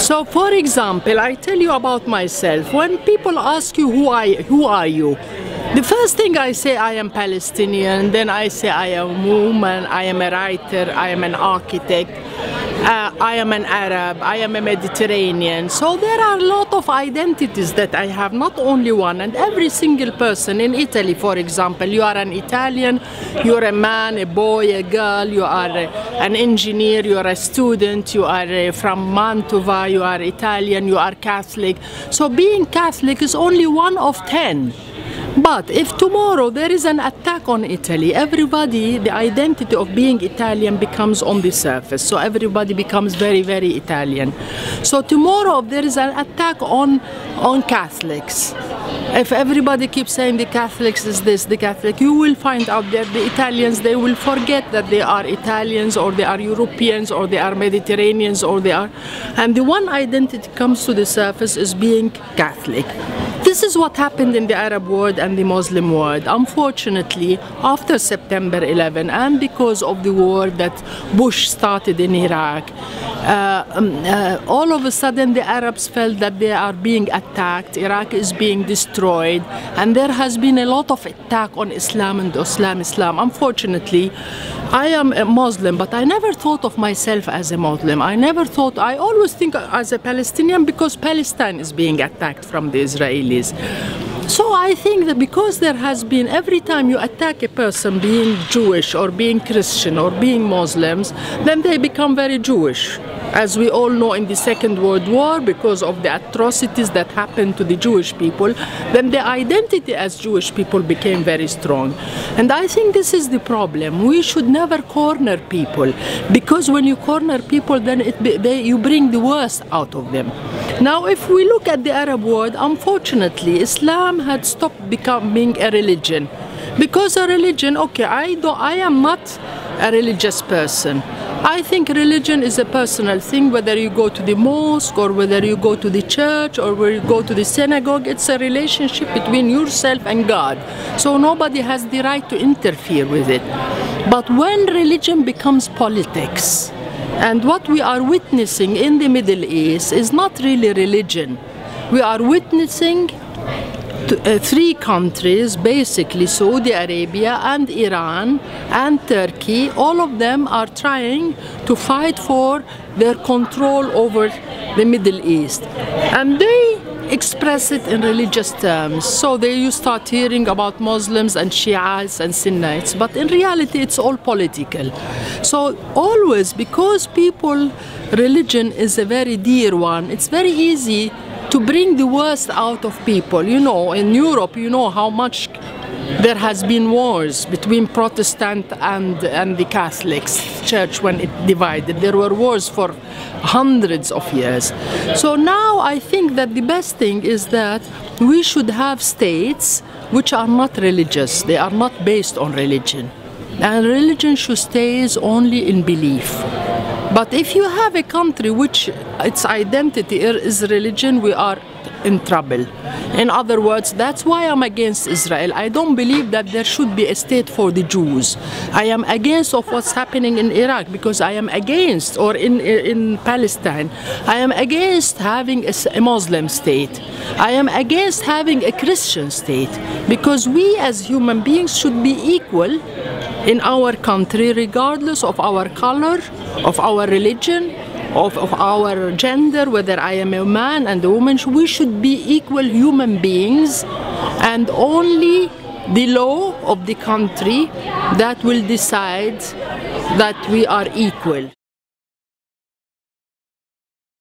So, for example, I tell you about myself. When people ask you who are you, the first thing I say, I am Palestinian. Then I say I am a woman, I am a writer, I am an architect, I am an Arab, I am a Mediterranean. So there are a lot of identities that I have, not only one. And every single person in Italy, for example, you are an Italian, you're a man, a boy, a girl, you are an engineer, you are a student, you are from Mantova, you are Italian, you are Catholic. So being Catholic is only one of 10. But if tomorrow there is an attack on Italy, everybody, the identity of being Italian becomes on the surface. So everybody becomes very, very Italian. So tomorrow if there is an attack on Catholics, if everybody keeps saying the Catholics is this, the Catholic, you will find out that the Italians, they will forget that they are Italians or they are Europeans or they are Mediterraneans or they are, and the one identity comes to the surface is being Catholic. This is what happened in the Arab world and the Muslim world. Unfortunately, after September 11 and because of the war that Bush started in Iraq, all of a sudden the Arabs felt that they are being attacked, Iraq is being destroyed, and there has been a lot of attack on Islam and Islam. Unfortunately, I am a Muslim, but I never thought of myself as a Muslim. I always think as a Palestinian because Palestine is being attacked from the Israelis. So I think that because there has been, every time you attack a person being Jewish or being Christian or being Muslims, then they become very Jewish. As we all know, in the Second World War, because of the atrocities that happened to the Jewish people, then the identity as Jewish people became very strong. And I think this is the problem. We should never corner people, because when you corner people, then you bring the worst out of them. Now, if we look at the Arab world, unfortunately, Islam had stopped becoming a religion. Because a religion, okay, I am not a religious person. I think religion is a personal thing, whether you go to the mosque or whether you go to the church or whether you go to the synagogue. It's a relationship between yourself and God. So nobody has the right to interfere with it. But when religion becomes politics, and what we are witnessing in the Middle East is not really religion. We are witnessing three countries, basically Saudi Arabia and Iran and Turkey, all of them are trying to fight for their control over the Middle East. And they express it in religious terms. So you start hearing about Muslims and Shiites and Sunnites, but in reality it's all political. So always, because religion is a very dear one, it's very easy to bring the worst out of people. You know, in Europe, you know how much there has been wars between Protestant and the Catholic Church when it divided. There were wars for hundreds of years. So now I think that the best thing is that we should have states which are not religious. They are not based on religion. And religion should stay only in belief. But if you have a country which its identity is religion, we are in trouble. In other words, that's why I'm against Israel. I don't believe that there should be a state for the Jews. I am against of what's happening in Iraq, because I am against, or in Palestine, I am against having a Muslim state. I am against having a Christian state, because we as human beings should be equal in our country, regardless of our color, of our religion, of our gender, whether I am a man and a woman. We should be equal human beings, and only the law of the country that will decide that we are equal.